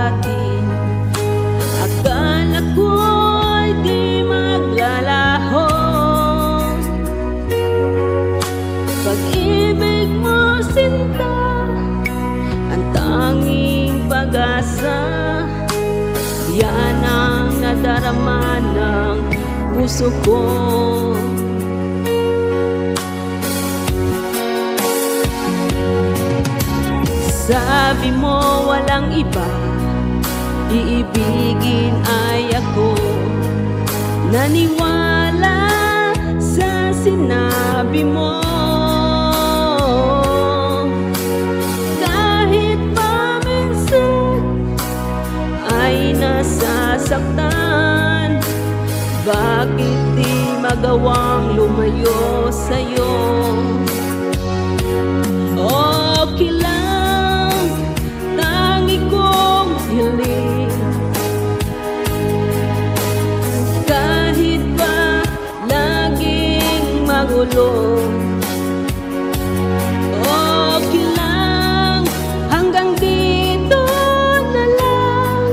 atin. Akala ko'y di maglalaho, pag-ibig mo sinta ang tanging pag-asa. Yan ang nadarama ng puso ko. Sabi mo walang iba, iibigin ay ako. Naniwala sa sinabi mo, kahit pa minsan ay nasasaktan. Bakit di magawang lumayo sa'yo? Okay lang, tangi kong hiling, kahit pa laging magulo. Okay lang, hanggang dito na lang.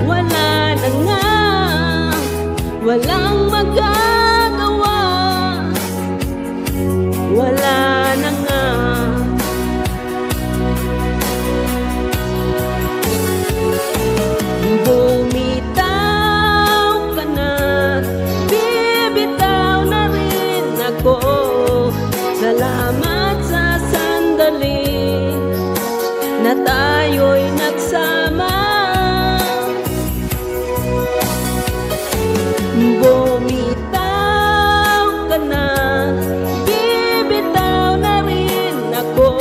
Wala na nga, walang magagawa. Wala na nga. Bumitaw ka na, bibitaw na rin ako. Salamat sa sandali na tayo'y nagsama. Bumitaw ka na, bibitaw na rin ako.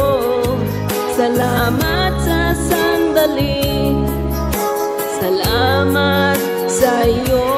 Salamat sa sandali, salamat sa'yo.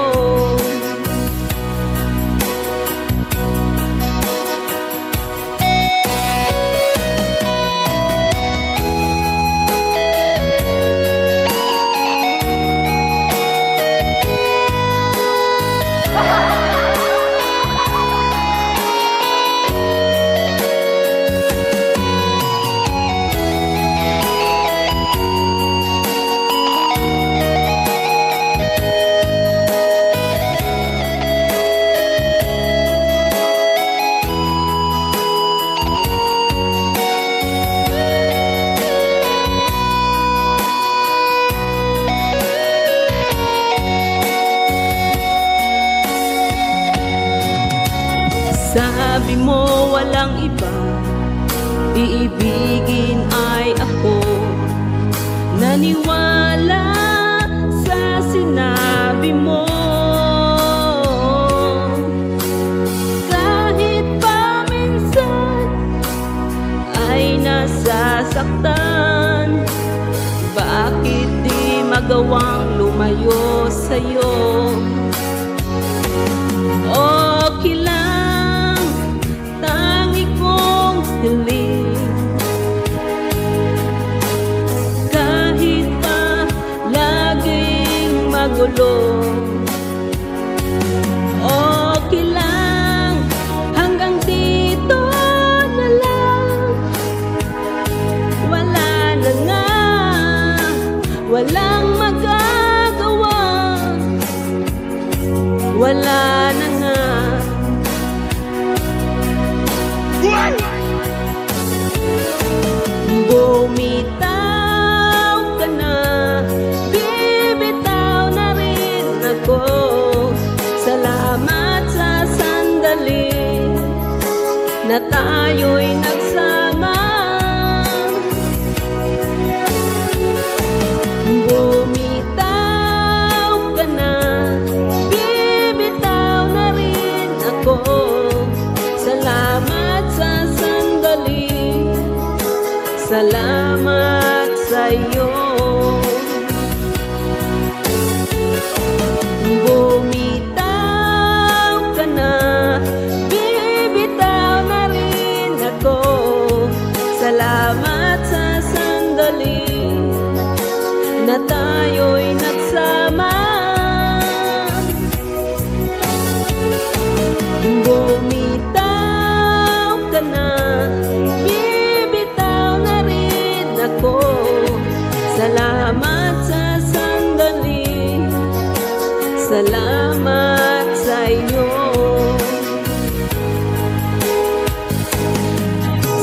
Sabi mo walang iba, iibigin ay ako. Naniwala sa sinabi mo, kahit pa minsan ay nasasaktan. Bakit di magawang lumayo sa'yo? Okay lang, tangi kong hiling, kahit pa laging magulo. Okay lang, hanggang dito na lang. Wala na nga, walang magagawa. Wala na nga. Bumitaw ka na, bibitaw na rin ako. Salamat sa sandali na tayo'y nagsama. Bumitaw ka na, bibitaw na rin ako. Salamat sa sandali, salamat sa'yo. Bumitaw ka na, bibitaw na rin ako. Salamat sa sandali na tayo'y nagsama. Bumitaw ka na, bibitaw na rin ako. Salamat sa sandali, salamat sa iyo.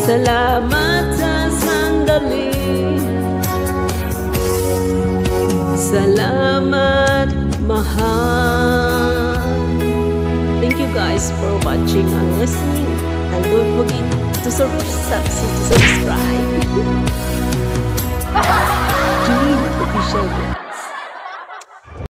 Salamat sa sandali, salamat mahal. Thank you guys for watching and listening, and don't forget to subscribe.